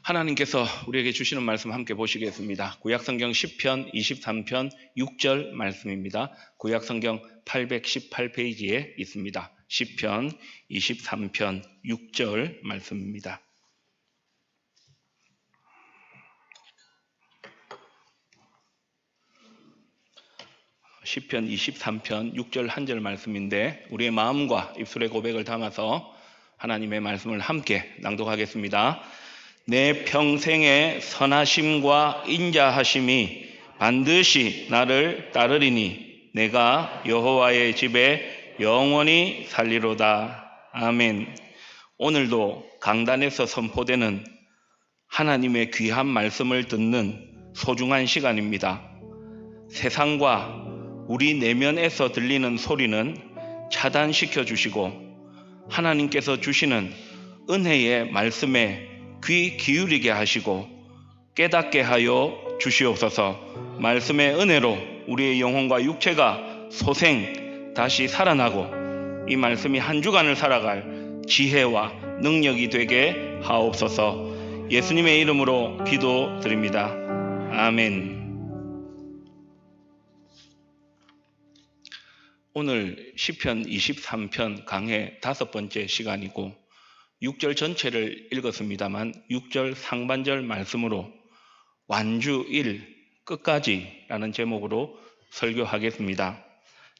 하나님께서 우리에게 주시는 말씀 함께 보시겠습니다. 구약성경 10편 23편 6절 말씀입니다. 구약성경 818페이지에 있습니다. 10편 23편 6절 말씀입니다. 시편 23편 6절 한 절 말씀인데 우리의 마음과 입술의 고백을 담아서 하나님의 말씀을 함께 낭독하겠습니다. 내 평생의 선하심과 인자하심이 반드시 나를 따르리니 내가 여호와의 집에 영원히 살리로다. 아멘. 오늘도 강단에서 선포되는 하나님의 귀한 말씀을 듣는 소중한 시간입니다. 세상과 우리 내면에서 들리는 소리는 차단시켜 주시고 하나님께서 주시는 은혜의 말씀에 귀 기울이게 하시고 깨닫게 하여 주시옵소서. 말씀의 은혜로 우리의 영혼과 육체가 소생 다시 살아나고 이 말씀이 한 주간을 살아갈 지혜와 능력이 되게 하옵소서. 예수님의 이름으로 기도드립니다. 아멘. 오늘 시편 23편 강해 5번째 시간이고 6절 전체를 읽었습니다만 6절 상반절 말씀으로 완주 1 끝까지라는 제목으로 설교하겠습니다.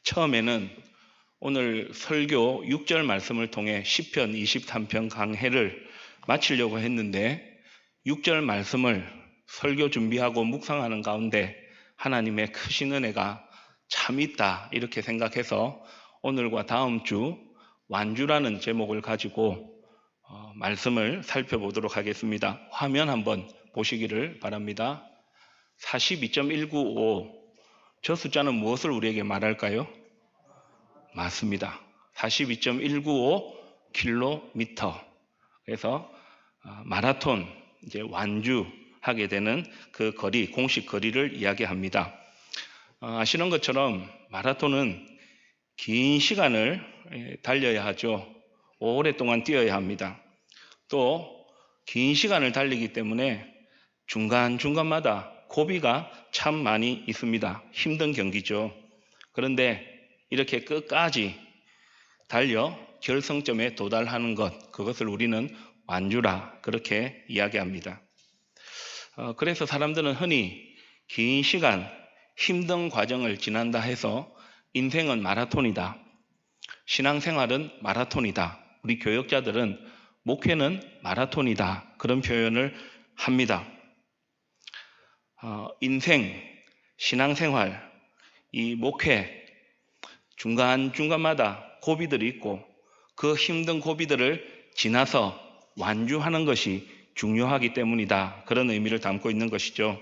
처음에는 오늘 설교 6절 말씀을 통해 시편 23편 강해를 마치려고 했는데 6절 말씀을 설교 준비하고 묵상하는 가운데 하나님의 크신 은혜가 참 있다 이렇게 생각해서 오늘과 다음 주 완주라는 제목을 가지고 말씀을 살펴보도록 하겠습니다. 화면 한번 보시기를 바랍니다. 42.195 저 숫자는 무엇을 우리에게 말할까요? 맞습니다. 42.195km. 그래서 마라톤 이제 완주하게 되는 그 거리, 공식 거리를 이야기합니다. 아시는 것처럼 마라톤은 긴 시간을 달려야 하죠. 오랫동안 뛰어야 합니다. 또 긴 시간을 달리기 때문에 중간중간마다 고비가 참 많이 있습니다. 힘든 경기죠. 그런데 이렇게 끝까지 달려 결승점에 도달하는 것, 그것을 우리는 완주라 그렇게 이야기합니다. 그래서 사람들은 흔히 긴 시간 힘든 과정을 지난다 해서 인생은 마라톤이다. 신앙생활은 마라톤이다. 우리 교역자들은 목회는 마라톤이다. 그런 표현을 합니다. 인생, 신앙생활, 이 목회 중간중간마다 고비들이 있고 그 힘든 고비들을 지나서 완주하는 것이 중요하기 때문이다. 그런 의미를 담고 있는 것이죠.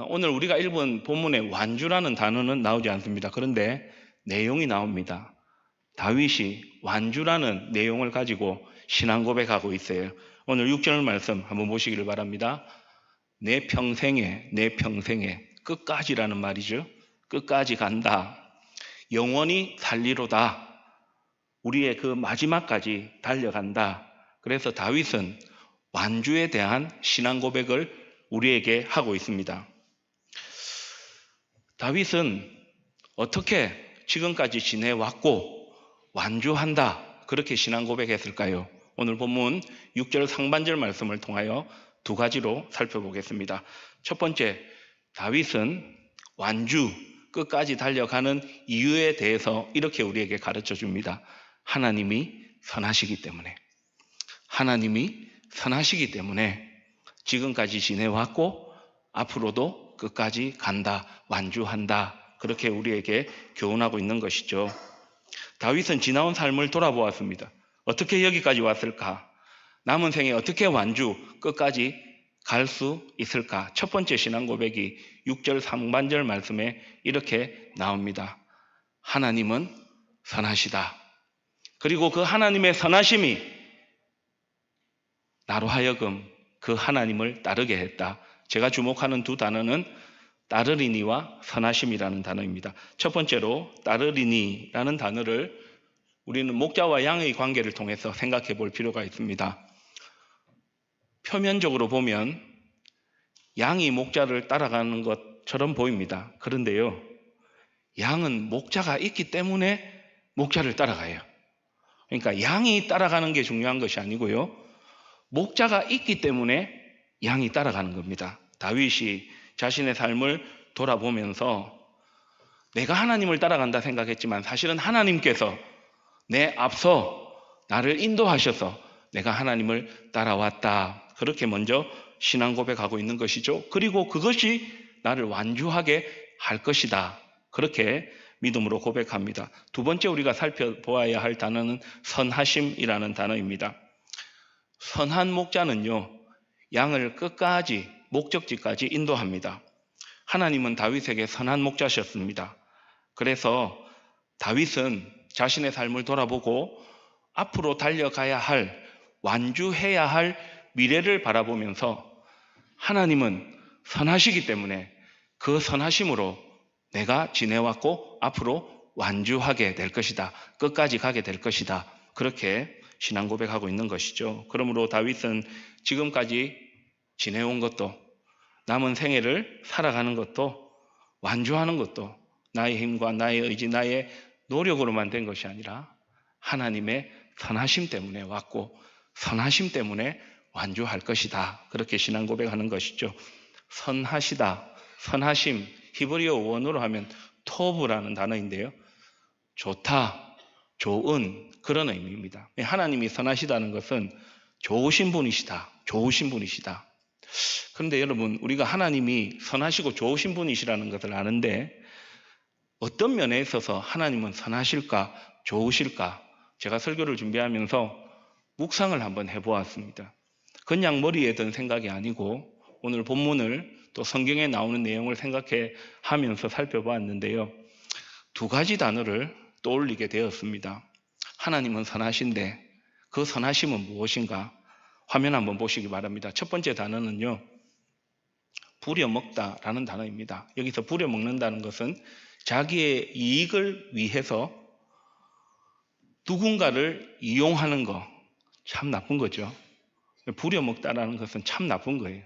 오늘 우리가 읽은 본문에 완주라는 단어는 나오지 않습니다. 그런데 내용이 나옵니다. 다윗이 완주라는 내용을 가지고 신앙 고백하고 있어요. 오늘 6절 말씀 한번 보시기를 바랍니다. 내 평생에 끝까지라는 말이죠. 끝까지 간다. 영원히 살리로다. 우리의 그 마지막까지 달려간다. 그래서 다윗은 완주에 대한 신앙 고백을 우리에게 하고 있습니다. 다윗은 어떻게 지금까지 지내왔고 완주한다 그렇게 신앙 고백했을까요? 오늘 본문 6절 상반절 말씀을 통하여 두 가지로 살펴보겠습니다. 첫 번째, 다윗은 완주 끝까지 달려가는 이유에 대해서 이렇게 우리에게 가르쳐 줍니다. 하나님이 선하시기 때문에. 하나님이 선하시기 때문에 지금까지 지내왔고 앞으로도 끝까지 간다, 완주한다. 그렇게 우리에게 교훈하고 있는 것이죠. 다윗은 지나온 삶을 돌아보았습니다. 어떻게 여기까지 왔을까? 남은 생에 어떻게 완주 끝까지 갈 수 있을까? 첫 번째 신앙 고백이 6절 상반절 말씀에 이렇게 나옵니다. 하나님은 선하시다. 그리고 그 하나님의 선하심이 나로 하여금 그 하나님을 따르게 했다. 제가 주목하는 두 단어는 따르리니와 선하심이라는 단어입니다. 첫 번째로 따르리니라는 단어를 우리는 목자와 양의 관계를 통해서 생각해 볼 필요가 있습니다. 표면적으로 보면 양이 목자를 따라가는 것처럼 보입니다. 그런데요, 양은 목자가 있기 때문에 목자를 따라가요. 그러니까 양이 따라가는 게 중요한 것이 아니고요, 목자가 있기 때문에 양이 따라가는 겁니다. 다윗이 자신의 삶을 돌아보면서 내가 하나님을 따라간다 생각했지만 사실은 하나님께서 내 앞서 나를 인도하셔서 내가 하나님을 따라왔다. 그렇게 먼저 신앙 고백하고 있는 것이죠. 그리고 그것이 나를 완주하게 할 것이다. 그렇게 믿음으로 고백합니다. 두 번째 우리가 살펴보아야 할 단어는 선하심이라는 단어입니다. 선한 목자는요, 양을 끝까지 목적지까지 인도합니다. 하나님은 다윗에게 선한 목자셨습니다. 그래서 다윗은 자신의 삶을 돌아보고 앞으로 달려가야 할, 완주해야 할 미래를 바라보면서 하나님은 선하시기 때문에 그 선하심으로 내가 지내왔고 앞으로 완주하게 될 것이다. 끝까지 가게 될 것이다. 그렇게 신앙 고백하고 있는 것이죠. 그러므로 다윗은 지금까지 지내온 것도, 남은 생애를 살아가는 것도, 완주하는 것도 나의 힘과 나의 의지, 나의 노력으로만 된 것이 아니라 하나님의 선하심 때문에 왔고 선하심 때문에 완주할 것이다. 그렇게 신앙 고백하는 것이죠. 선하시다, 선하심, 히브리어 원어로 하면 토브라는 단어인데요, 좋다, 좋은 그런 의미입니다. 하나님이 선하시다는 것은 좋으신 분이시다, 좋으신 분이시다. 그런데 여러분, 우리가 하나님이 선하시고 좋으신 분이시라는 것을 아는데 어떤 면에 있어서 하나님은 선하실까, 좋으실까? 제가 설교를 준비하면서 묵상을 한번 해보았습니다. 그냥 머리에 든 생각이 아니고 오늘 본문을 또 성경에 나오는 내용을 생각해 하면서 살펴보았는데요, 두 가지 단어를 떠올리게 되었습니다. 하나님은 선하신데 그 선하심은 무엇인가? 화면 한번 보시기 바랍니다. 첫 번째 단어는요, 부려먹다라는 단어입니다. 여기서 부려먹는다는 것은 자기의 이익을 위해서 누군가를 이용하는 거, 참 나쁜 거죠. 부려먹다라는 것은 참 나쁜 거예요.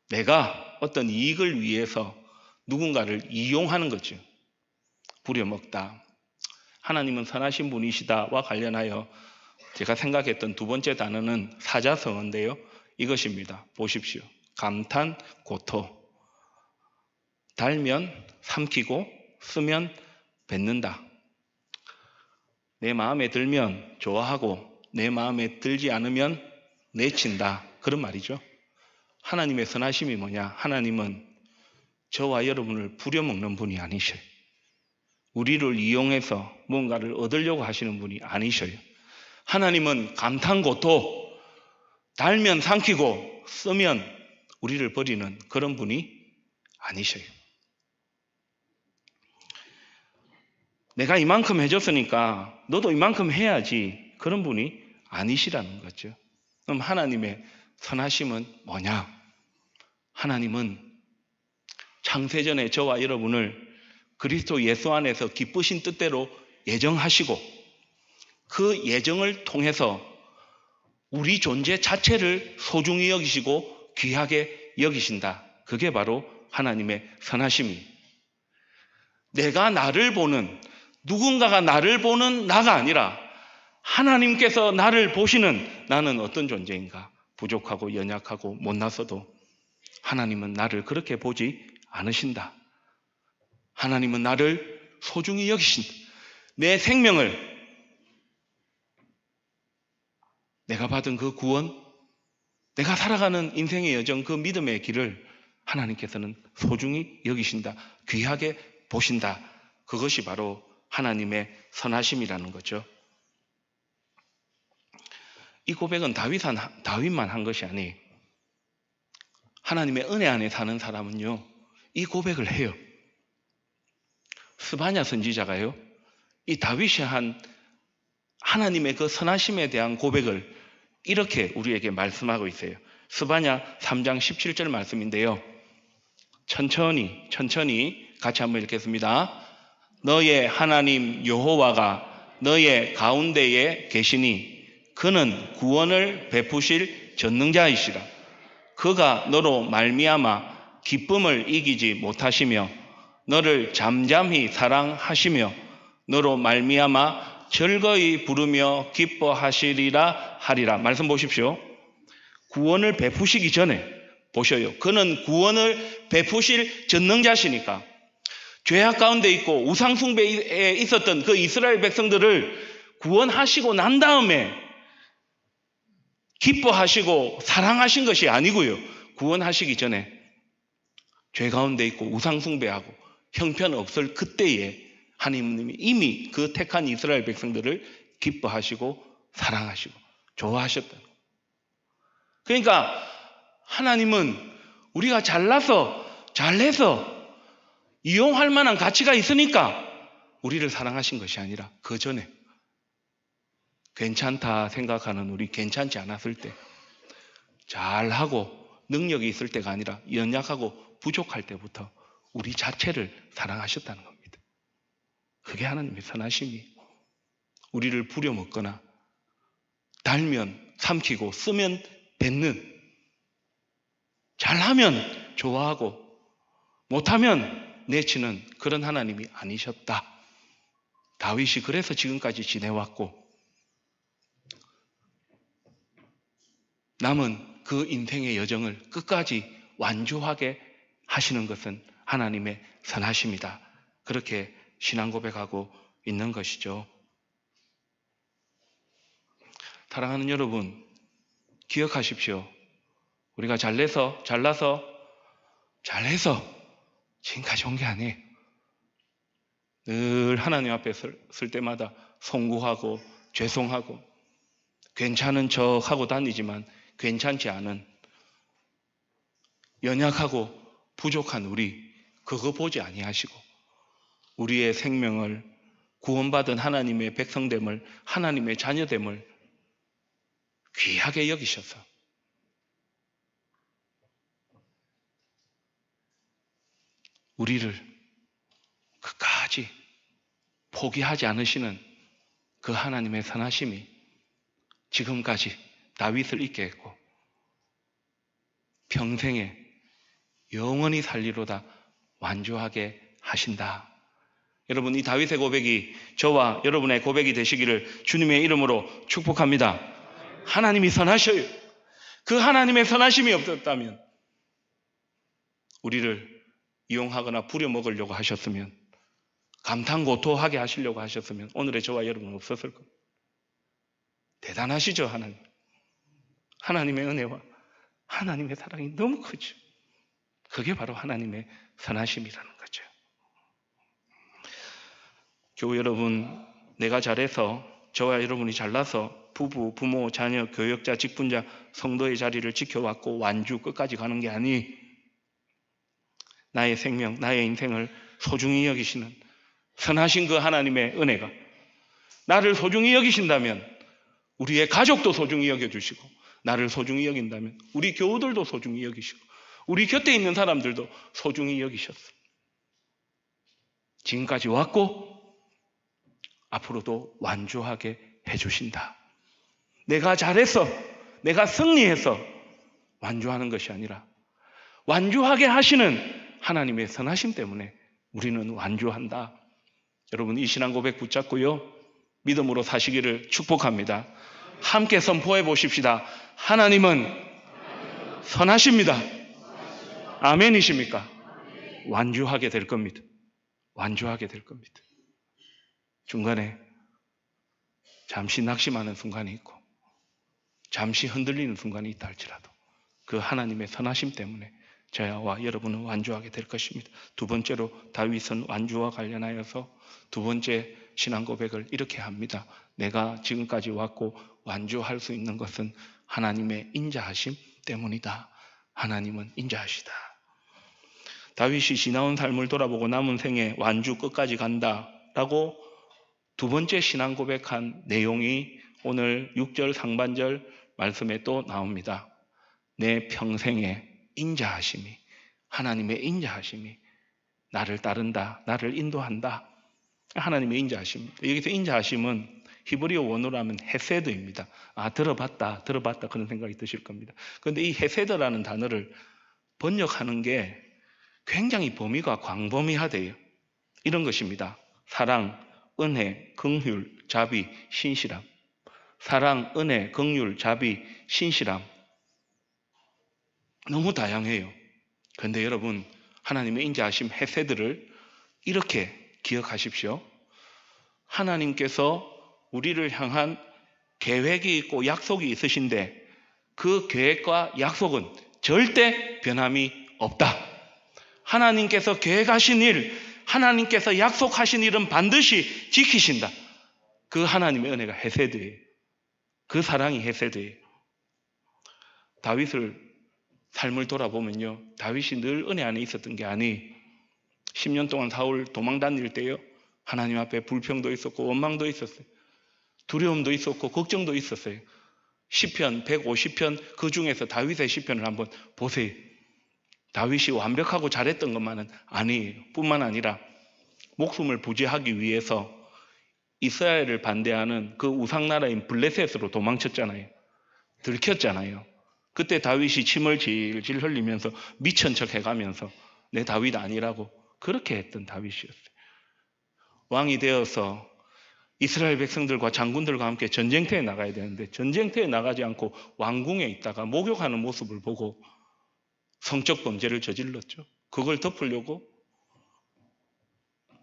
내가 어떤 이익을 위해서 누군가를 이용하는 거죠. 부려먹다. 하나님은 선하신 분이시다와 관련하여 제가 생각했던 두 번째 단어는 사자성어인데요, 이것입니다. 보십시오. 감탄, 고토. 달면 삼키고 쓰면 뱉는다. 내 마음에 들면 좋아하고 내 마음에 들지 않으면 내친다. 그런 말이죠. 하나님의 선하심이 뭐냐? 하나님은 저와 여러분을 부려먹는 분이 아니셔요. 우리를 이용해서 뭔가를 얻으려고 하시는 분이 아니셔요. 하나님은 감탄고토, 달면 삼키고 쓰면 우리를 버리는 그런 분이 아니셔요. 내가 이만큼 해줬으니까 너도 이만큼 해야지, 그런 분이 아니시라는 거죠. 그럼 하나님의 선하심은 뭐냐? 하나님은 창세전에 저와 여러분을 그리스도 예수 안에서 기쁘신 뜻대로 예정하시고 그 예정을 통해서 우리 존재 자체를 소중히 여기시고 귀하게 여기신다. 그게 바로 하나님의 선하심이. 내가 나를 보는, 누군가가 나를 보는 나가 아니라 하나님께서 나를 보시는 나는 어떤 존재인가? 부족하고 연약하고 못나서도 하나님은 나를 그렇게 보지 않으신다. 하나님은 나를 소중히 여기신다. 내 생명을, 내가 받은 그 구원, 내가 살아가는 인생의 여정, 그 믿음의 길을 하나님께서는 소중히 여기신다. 귀하게 보신다. 그것이 바로 하나님의 선하심이라는 거죠. 이 고백은 다윗만 한 것이 아니에요. 하나님의 은혜 안에 사는 사람은요, 이 고백을 해요. 스바냐 선지자가요, 이 다윗이 한 하나님의 그 선하심에 대한 고백을 이렇게 우리에게 말씀하고 있어요. 스바냐 3장 17절 말씀인데요, 천천히 같이 한번 읽겠습니다. 너의 하나님 여호와가 너의 가운데에 계시니 그는 구원을 베푸실 전능자이시라. 그가 너로 말미암아 기쁨을 이기지 못하시며 너를 잠잠히 사랑하시며 너로 말미암아 즐거이 부르며 기뻐하시리라 하리라. 말씀 보십시오. 구원을 베푸시기 전에 보셔요. 그는 구원을 베푸실 전능자시니까 죄악 가운데 있고 우상 숭배에 있었던 그 이스라엘 백성들을 구원하시고 난 다음에 기뻐하시고 사랑하신 것이 아니고요. 구원하시기 전에 죄 가운데 있고 우상 숭배하고 형편없을 그때에 하나님이 이미 그 택한 이스라엘 백성들을 기뻐하시고 사랑하시고 좋아하셨다. 그러니까 하나님은 우리가 잘나서 잘해서 이용할 만한 가치가 있으니까 우리를 사랑하신 것이 아니라 그 전에 괜찮다 생각하는 우리 괜찮지 않았을 때 잘하고 능력이 있을 때가 아니라 연약하고 부족할 때부터 우리 자체를 사랑하셨다는 겁니다. 그게 하나님의 선하심이 우리를 부려먹거나 달면 삼키고 쓰면 뱉는 잘하면 좋아하고 못하면 내치는 그런 하나님이 아니셨다. 다윗이 그래서 지금까지 지내왔고 남은 그 인생의 여정을 끝까지 완주하게 하시는 것은 하나님의 선하심이다. 그렇게 신앙 고백하고 있는 것이죠. 사랑하는 여러분, 기억하십시오. 우리가 잘나서 지금까지 온 게 아니에요. 늘 하나님 앞에 설 때마다 송구하고 죄송하고 괜찮은 척하고 다니지만 괜찮지 않은 연약하고 부족한 우리 그거 보지 아니하시고 우리의 생명을 구원받은 하나님의 백성됨을 하나님의 자녀됨을 귀하게 여기셔서 우리를 끝까지 포기하지 않으시는 그 하나님의 선하심이 지금까지 다윗을 있게 했고 평생에 영원히 살리로다 완주하게 하신다. 여러분, 이 다윗의 고백이 저와 여러분의 고백이 되시기를 주님의 이름으로 축복합니다. 하나님이 선하셔요. 그 하나님의 선하심이 없었다면 우리를 이용하거나 부려먹으려고 하셨으면 감탄고토하게 하시려고 하셨으면 오늘의 저와 여러분은 없었을 겁니다. 대단하시죠, 하나님. 하나님의 은혜와 하나님의 사랑이 너무 크죠. 그게 바로 하나님의 선하심이라는 거죠. 교우 여러분, 내가 잘해서 저와 여러분이 잘나서 부부, 부모, 자녀, 교역자, 직분자, 성도의 자리를 지켜왔고 완주 끝까지 가는 게 아니 나의 생명, 나의 인생을 소중히 여기시는 선하신 그 하나님의 은혜가 나를 소중히 여기신다면 우리의 가족도 소중히 여겨주시고 나를 소중히 여긴다면 우리 교우들도 소중히 여기시고 우리 곁에 있는 사람들도 소중히 여기셨어. 지금까지 왔고 앞으로도 완주하게 해주신다. 내가 잘해서 내가 승리해서 완주하는 것이 아니라 완주하게 하시는 하나님의 선하심 때문에 우리는 완주한다. 여러분, 이 신앙 고백 붙잡고요 믿음으로 사시기를 축복합니다. 함께 선포해 보십시다. 하나님은 선하십니다. 아멘이십니까? 완주하게 될 겁니다. 완주하게 될 겁니다. 중간에 잠시 낙심하는 순간이 있고 잠시 흔들리는 순간이 있다 할지라도 그 하나님의 선하심 때문에 저와 여러분은 완주하게 될 것입니다. 두 번째로 다윗은 완주와 관련하여서 두 번째 신앙 고백을 이렇게 합니다. 내가 지금까지 왔고 완주할 수 있는 것은 하나님의 인자하심 때문이다. 하나님은 인자하시다. 다윗이 지나온 삶을 돌아보고 남은 생에 완주 끝까지 간다라고 두 번째 신앙 고백한 내용이 오늘 6절 상반절 말씀에 또 나옵니다. 내 평생에 인자하심이, 하나님의 인자하심이 나를 따른다, 나를 인도한다. 하나님의 인자하심. 여기서 인자하심은 히브리어 원어로 하면 헤세드입니다. 들어봤다 그런 생각이 드실 겁니다. 그런데 이 헤세드라는 단어를 번역하는 게 굉장히 범위가 광범위하대요. 이런 것입니다. 사랑, 은혜, 긍휼, 자비, 신실함. 사랑, 은혜, 긍휼, 자비, 신실함. 너무 다양해요. 그런데 여러분, 하나님의 인자하심 헤세드를 이렇게 기억하십시오. 하나님께서 우리를 향한 계획이 있고 약속이 있으신데 그 계획과 약속은 절대 변함이 없다. 하나님께서 계획하신 일, 하나님께서 약속하신 일은 반드시 지키신다. 그 하나님의 은혜가 헤세드예요. 그 사랑이 헤세드예요. 다윗을 삶을 돌아보면요, 다윗이 늘 은혜 안에 있었던 게 아니 10년 동안 사울 도망 다닐 때요, 하나님 앞에 불평도 있었고 원망도 있었어요. 두려움도 있었고 걱정도 있었어요. 시편 150편 그 중에서 다윗의 시편을 한번 보세요. 다윗이 완벽하고 잘했던 것만은 아니에요. 뿐만 아니라 목숨을 부지하기 위해서 이스라엘을 반대하는 그 우상나라인 블레셋으로 도망쳤잖아요. 들켰잖아요. 그때 다윗이 침을 질질 흘리면서 미친 척 해가면서 내 다윗 아니라고 그렇게 했던 다윗이었어요. 왕이 되어서 이스라엘 백성들과 장군들과 함께 전쟁터에 나가야 되는데 전쟁터에 나가지 않고 왕궁에 있다가 목욕하는 모습을 보고 성적 범죄를 저질렀죠. 그걸 덮으려고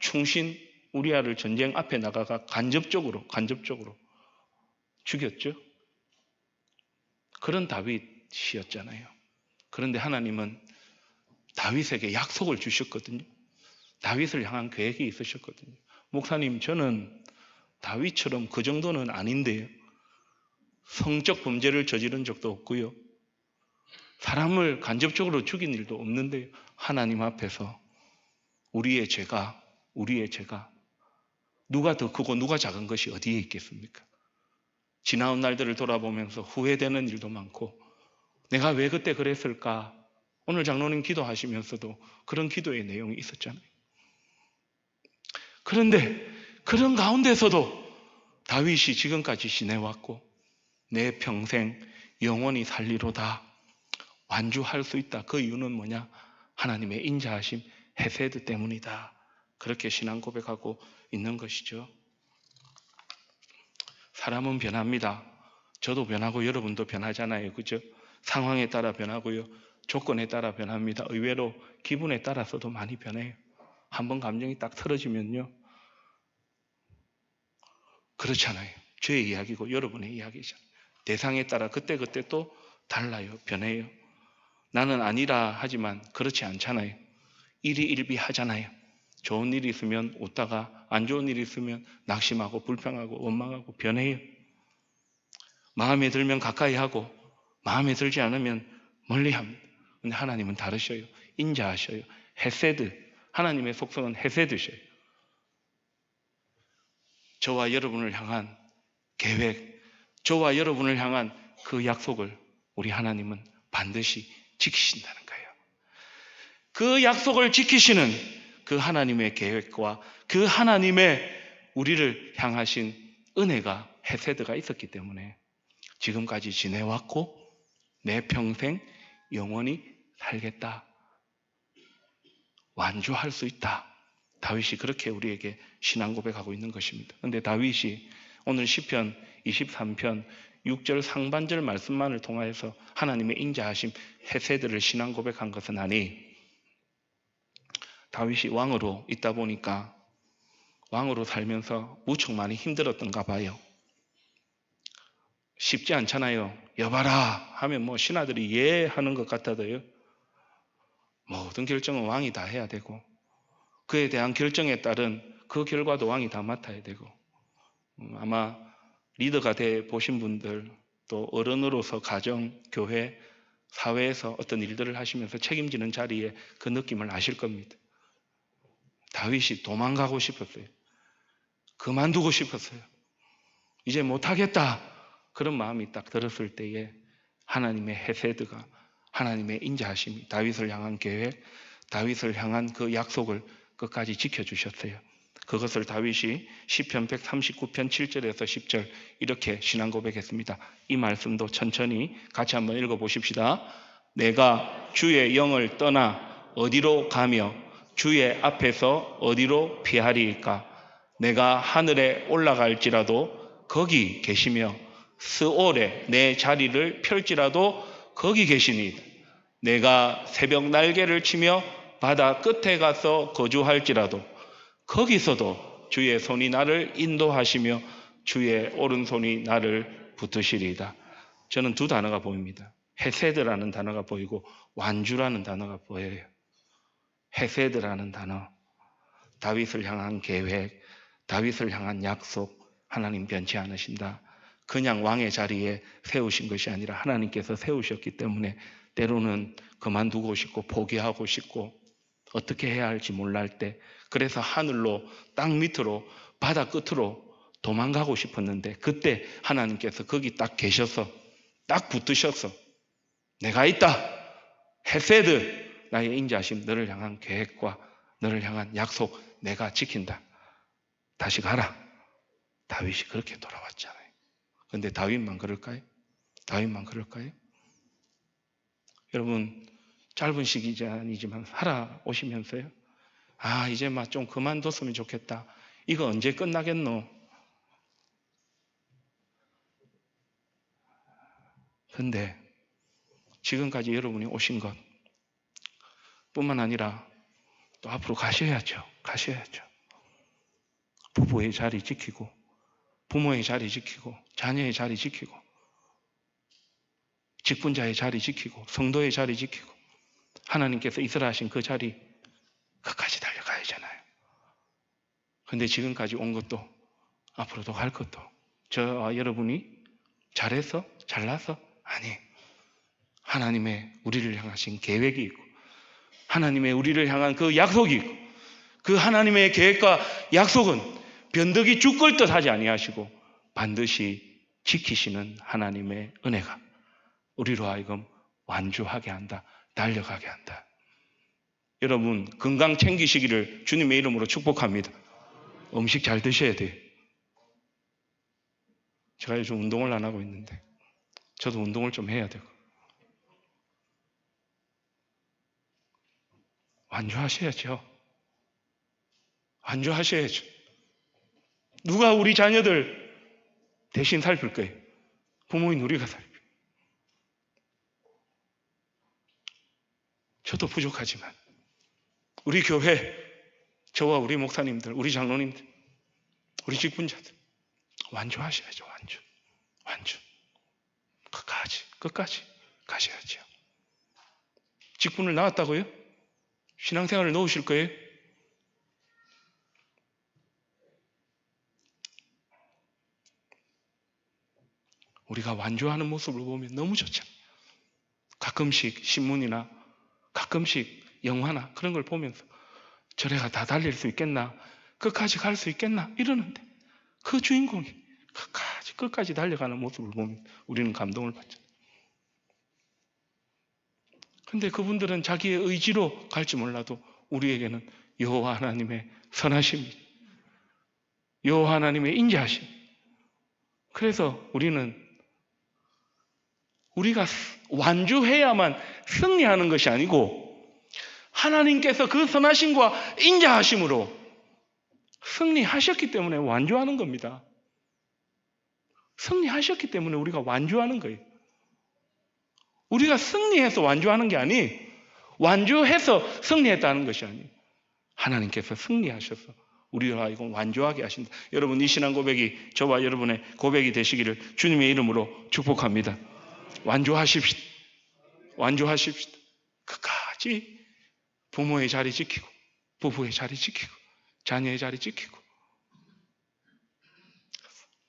충신 우리아를 전쟁 앞에 나가가 간접적으로 죽였죠. 그런 다윗이었잖아요. 그런데 하나님은 다윗에게 약속을 주셨거든요. 다윗을 향한 계획이 있으셨거든요. 목사님, 저는 다윗처럼 그 정도는 아닌데요. 성적 범죄를 저지른 적도 없고요. 사람을 간접적으로 죽인 일도 없는데 하나님 앞에서 우리의 죄가 누가 더 크고 누가 작은 것이 어디에 있겠습니까? 지나온 날들을 돌아보면서 후회되는 일도 많고 내가 왜 그때 그랬을까? 오늘 장로님 기도하시면서도 그런 기도의 내용이 있었잖아요. 그런데 그런 가운데서도 다윗이 지금까지 지내왔고 내 평생 영원히 살리로다 완주할 수 있다. 그 이유는 뭐냐? 하나님의 인자하심 헤세드 때문이다. 그렇게 신앙 고백하고 있는 것이죠. 사람은 변합니다. 저도 변하고 여러분도 변하잖아요. 그죠? 상황에 따라 변하고요. 조건에 따라 변합니다. 의외로 기분에 따라서도 많이 변해요. 한번 감정이 딱 틀어지면요. 그렇잖아요. 죄의 이야기고 여러분의 이야기잖아요. 대상에 따라 그때그때 또 달라요. 변해요. 나는 아니라 하지만 그렇지 않잖아요. 일이 일비하잖아요. 좋은 일이 있으면 웃다가 안 좋은 일이 있으면 낙심하고 불평하고 원망하고 변해요. 마음에 들면 가까이 하고 마음에 들지 않으면 멀리 합니다. 근데 하나님은 다르셔요. 인자하셔요. 헤세드. 하나님의 속성은 헤세드셔요. 저와 여러분을 향한 계획, 저와 여러분을 향한 그 약속을 우리 하나님은 반드시 지키신다는 거예요. 그 약속을 지키시는 그 하나님의 계획과 그 하나님의 우리를 향하신 은혜가 헤세드가 있었기 때문에 지금까지 지내왔고 내 평생 영원히 살겠다. 완주할 수 있다. 다윗이 그렇게 우리에게 신앙 고백하고 있는 것입니다. 그런데 다윗이 오늘 시편 23편 6절 상반절 말씀만을 통하여서 하나님의 인자하심 헤세드를 신앙 고백한 것은 아니, 다윗이 왕으로 있다 보니까 왕으로 살면서 무척 많이 힘들었던가 봐요. 쉽지 않잖아요. 여봐라 하면 뭐 신하들이 예 하는 것 같아도요. 모든 결정은 왕이 다 해야 되고 그에 대한 결정에 따른 그 결과도 왕이 다 맡아야 되고 아마 리더가 돼 보신 분들 또 어른으로서 가정, 교회, 사회에서 어떤 일들을 하시면서 책임지는 자리에 그 느낌을 아실 겁니다. 다윗이 도망가고 싶었어요. 그만두고 싶었어요. 이제 못하겠다. 그런 마음이 딱 들었을 때에 하나님의 헤세드가 하나님의 인자하심이 다윗을 향한 계획, 다윗을 향한 그 약속을 끝까지 지켜주셨어요. 그것을 다윗이 시편 139편 7절에서 10절 이렇게 신앙 고백했습니다. 이 말씀도 천천히 같이 한번 읽어보십시다. 내가 주의 영을 떠나 어디로 가며 주의 앞에서 어디로 피하리이까? 내가 하늘에 올라갈지라도 거기 계시며 스올에 내 자리를 펼지라도 거기 계시니 내가 새벽 날개를 치며 바다 끝에 가서 거주할지라도 거기서도 주의 손이 나를 인도하시며 주의 오른손이 나를 붙드시리이다. 저는 두 단어가 보입니다. 헤세드라는 단어가 보이고 완주라는 단어가 보여요. 헤세드라는 단어, 다윗을 향한 계획, 다윗을 향한 약속, 하나님 변치 않으신다. 그냥 왕의 자리에 세우신 것이 아니라 하나님께서 세우셨기 때문에 때로는 그만두고 싶고 포기하고 싶고 어떻게 해야 할지 몰랄 때, 그래서 하늘로, 땅 밑으로, 바다 끝으로 도망가고 싶었는데 그때 하나님께서 거기 딱 계셔서 딱 붙으셔서 내가 있다. 헤세드, 나의 인자심, 너를 향한 계획과 너를 향한 약속 내가 지킨다. 다시 가라. 다윗이 그렇게 돌아왔잖아요. 그런데 다윗만 그럴까요? 다윗만 그럴까요? 여러분, 짧은 시기지만 살아오시면서요, 아, 이제 막 좀 그만뒀으면 좋겠다. 이거 언제 끝나겠노? 근데 지금까지 여러분이 오신 것 뿐만 아니라 또 앞으로 가셔야죠. 가셔야죠. 부부의 자리 지키고, 부모의 자리 지키고, 자녀의 자리 지키고, 직분자의 자리 지키고, 성도의 자리 지키고, 하나님께서 이스라 하신 그 자리 끝까지 달려가야 하잖아요. 그런데 지금까지 온 것도 앞으로도 갈 것도 저와 여러분이 잘해서 잘나서 아니, 하나님의 우리를 향하신 계획이 있고 하나님의 우리를 향한 그 약속이 있고 그 하나님의 계획과 약속은 변덕이 죽을 듯 하지 아니하시고 반드시 지키시는 하나님의 은혜가 우리로 하여금 완주하게 한다. 달려가게 한다. 여러분, 건강 챙기시기를 주님의 이름으로 축복합니다. 음식 잘 드셔야 돼요. 제가 요즘 운동을 안 하고 있는데 저도 운동을 좀 해야 되고. 완주하셔야죠. 완주하셔야죠. 누가 우리 자녀들 대신 살필 거예요? 부모인 우리가 살필. 저도 부족하지만 우리 교회, 저와 우리 목사님들, 우리 장로님들, 우리 직분자들 완주하셔야죠. 완주. 끝까지 가셔야죠. 직분을 나왔다고요? 신앙생활을 놓으실 거예요? 우리가 완주하는 모습을 보면 너무 좋죠. 가끔씩 신문이나 가끔씩 영화나 그런 걸 보면서 저래가 다 달릴 수 있겠나? 끝까지 갈 수 있겠나? 이러는데 그 주인공이 끝까지 달려가는 모습을 보면 우리는 감동을 받죠. 그런데 그분들은 자기의 의지로 갈지 몰라도 우리에게는 여호와 하나님의 선하심, 여호와 하나님의 인자하심. 그래서 우리가 완주해야만 승리하는 것이 아니고 하나님께서 그 선하심과 인자하심으로 승리하셨기 때문에 완주하는 겁니다. 승리하셨기 때문에 우리가 완주하는 거예요. 우리가 승리해서 완주하는 게 아니, 완주해서 승리했다는 것이 아니에요. 하나님께서 승리하셔서 우리와 하여금 완주하게 하신다. 여러분, 이 신앙 고백이 저와 여러분의 고백이 되시기를 주님의 이름으로 축복합니다. 완주하십시다. 완주하십시다. 끝까지 부모의 자리 지키고, 부부의 자리 지키고, 자녀의 자리 지키고,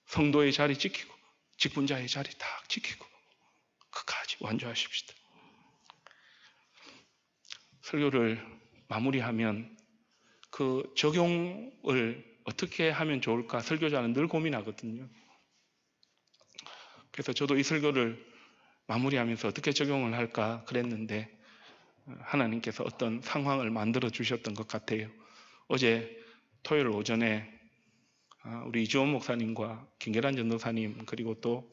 성도의 자리 지키고, 직분자의 자리 딱 지키고, 끝까지 완주하십시다. 설교를 마무리하면 그 적용을 어떻게 하면 좋을까 설교자는 늘 고민하거든요. 그래서 저도 이 설교를 마무리하면서 어떻게 적용을 할까 그랬는데 하나님께서 어떤 상황을 만들어 주셨던 것 같아요. 어제 토요일 오전에 우리 이주원 목사님과 김계란 전도사님 그리고 또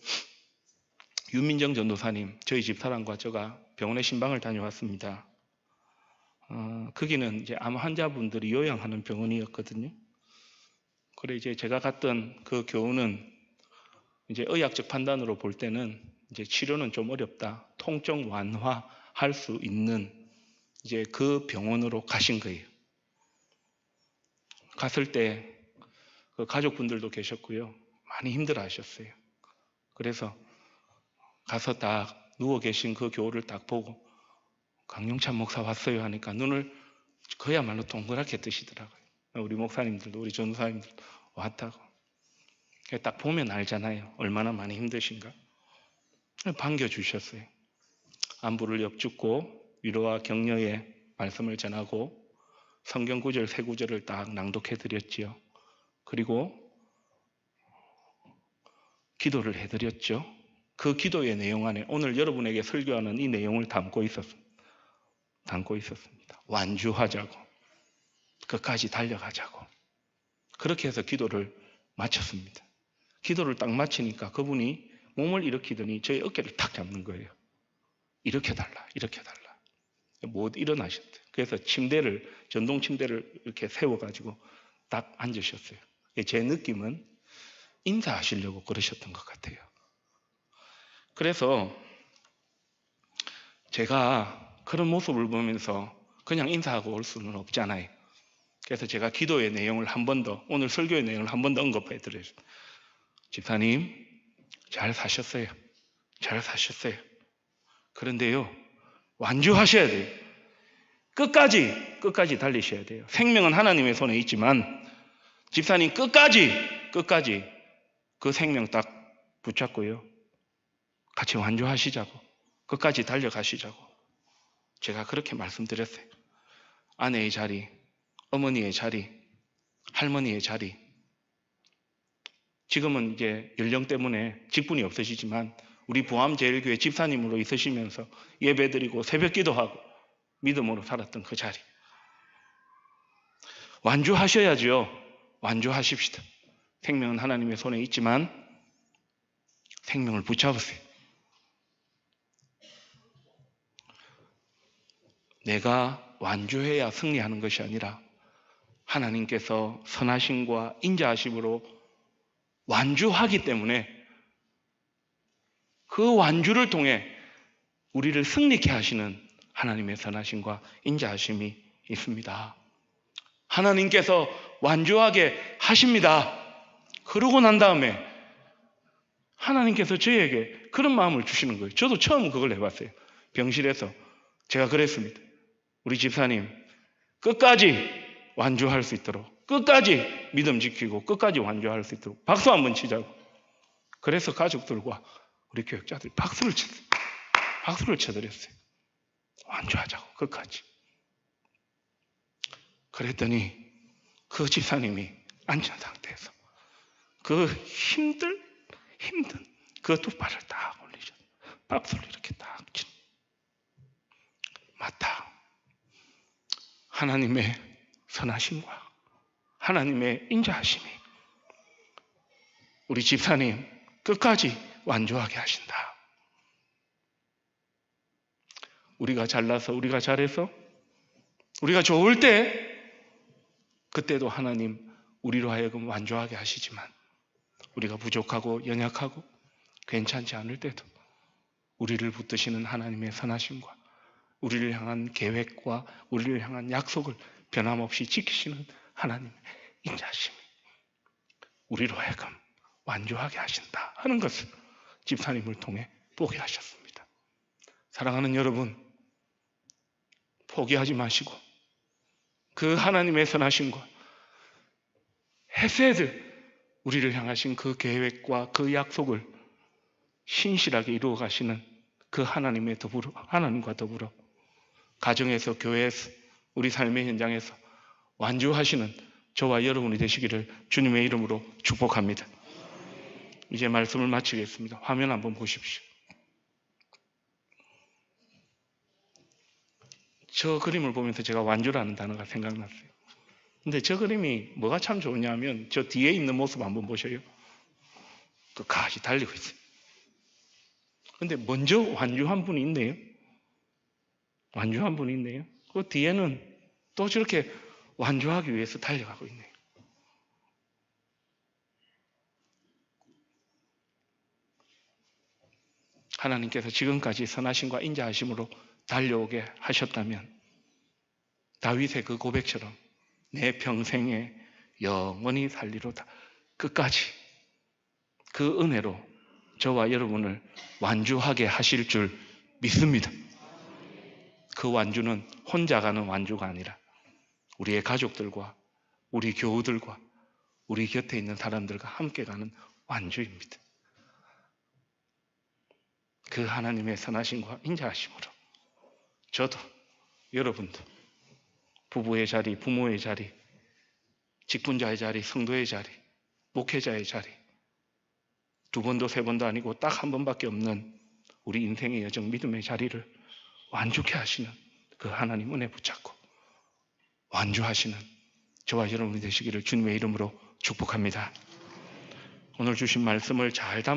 윤민정 전도사님 저희 집사람과 제가 병원에 신방을 다녀왔습니다. 거기는 이제 암 환자분들이 요양하는 병원이었거든요. 그래 이제 제가 갔던 그 교훈은 이제 의학적 판단으로 볼 때는 이제 치료는 좀 어렵다. 통증 완화할 수 있는 이제 그 병원으로 가신 거예요. 갔을 때 그 가족분들도 계셨고요. 많이 힘들어 하셨어요. 그래서 가서 딱 누워 계신 그 교우를 딱 보고 강용찬 목사 왔어요 하니까 눈을 그야말로 동그랗게 뜨시더라고요. 우리 목사님들도 우리 전도사님들도 왔다고. 딱 보면 알잖아요. 얼마나 많이 힘드신가. 반겨주셨어요. 안부를 엿듣고 위로와 격려의 말씀을 전하고 성경 구절 세 구절을 딱 낭독해드렸지요. 그리고 기도를 해드렸죠. 그 기도의 내용 안에 오늘 여러분에게 설교하는 이 내용을 담고 있었습니다. 완주하자고. 끝까지 달려가자고. 그렇게 해서 기도를 마쳤습니다. 기도를 딱 마치니까 그분이 몸을 일으키더니 저희 어깨를 탁 잡는 거예요. 이렇게 달라. 못 일어나셨대요. 그래서 전동 침대를 이렇게 세워가지고 딱 앉으셨어요. 제 느낌은 인사하시려고 그러셨던 것 같아요. 그래서 제가 그런 모습을 보면서 그냥 인사하고 올 수는 없잖아요. 그래서 제가 기도의 내용을 한 번 더, 오늘 설교의 내용을 한 번 더 언급해 드려요. 집사님, 잘 사셨어요. 그런데요, 완주하셔야 돼요. 끝까지 달리셔야 돼요. 생명은 하나님의 손에 있지만, 집사님 끝까지 그 생명 딱 붙잡고요. 같이 완주하시자고. 끝까지 달려가시자고. 제가 그렇게 말씀드렸어요. 아내의 자리, 어머니의 자리, 할머니의 자리. 지금은 이제 연령 때문에 직분이 없으시지만 우리 부암제일교회 집사님으로 있으시면서 예배드리고 새벽 기도하고 믿음으로 살았던 그 자리. 완주하셔야죠. 완주하십시다. 생명은 하나님의 손에 있지만 생명을 붙잡으세요. 내가 완주해야 승리하는 것이 아니라 하나님께서 선하심과 인자하심으로 완주하기 때문에 그 완주를 통해 우리를 승리케 하시는 하나님의 선하심과 인자하심이 있습니다. 하나님께서 완주하게 하십니다. 그러고 난 다음에 하나님께서 저에게 그런 마음을 주시는 거예요. 저도 처음 그걸 해봤어요. 병실에서 제가 그랬습니다. 우리 집사님 끝까지 완주할 수 있도록, 끝까지 믿음 지키고 끝까지 완주할 수 있도록 박수 한번 치자고. 그래서 가족들과 우리 교육자들이 박수를 쳐드렸어요. 완주하자고, 끝까지. 그랬더니 그 집사님이 앉은 상태에서 그 힘든 그 두 발을 딱 올리셨어요. 박수를 이렇게 딱 친. 맞다. 하나님의 선하심과 하나님의 인자하심이 우리 집사님 끝까지 완주하게 하신다. 우리가 잘나서, 우리가 잘해서, 우리가 좋을 때 그때도 하나님 우리로 하여금 완주하게 하시지만 우리가 부족하고 연약하고 괜찮지 않을 때도 우리를 붙드시는 하나님의 선하심과 우리를 향한 계획과 우리를 향한 약속을 변함없이 지키시는 하나님의 인자심이 우리로 하여금 완주하게 하신다 하는 것을 집사님을 통해 보게 하셨습니다. 사랑하는 여러분, 포기하지 마시고 그 하나님의 선하심과 헤세드, 우리를 향하신 그 계획과 그 약속을 신실하게 이루어 가시는 그 하나님과 더불어 가정에서, 교회에서, 우리 삶의 현장에서 완주하시는 저와 여러분이 되시기를 주님의 이름으로 축복합니다. 이제 말씀을 마치겠습니다. 화면 한번 보십시오. 저 그림을 보면서 제가 완주라는 단어가 생각났어요. 근데 저 그림이 뭐가 참 좋냐면 저 뒤에 있는 모습 한번 보셔요. 끝까지 달리고 있어요. 근데 먼저 완주한 분이 있네요. 완주한 분이 있네요. 그 뒤에는 또 저렇게 완주하기 위해서 달려가고 있네요. 하나님께서 지금까지 선하심과 인자하심으로 달려오게 하셨다면 다윗의 그 고백처럼 내 평생에 영원히 살리로다. 끝까지 그 은혜로 저와 여러분을 완주하게 하실 줄 믿습니다. 그 완주는 혼자 가는 완주가 아니라 우리의 가족들과 우리 교우들과 우리 곁에 있는 사람들과 함께 가는 완주입니다. 그 하나님의 선하심과 인자하심으로 저도 여러분도 부부의 자리, 부모의 자리, 직분자의 자리, 성도의 자리, 목회자의 자리 두 번도 세 번도 아니고 딱 한 번밖에 없는 우리 인생의 여정 믿음의 자리를 완주케 하시는 그 하나님 은혜 붙잡고 완주하시는 저와 여러분이 되시기를 주님의 이름으로 축복합니다. 오늘 주신 말씀을 잘 담은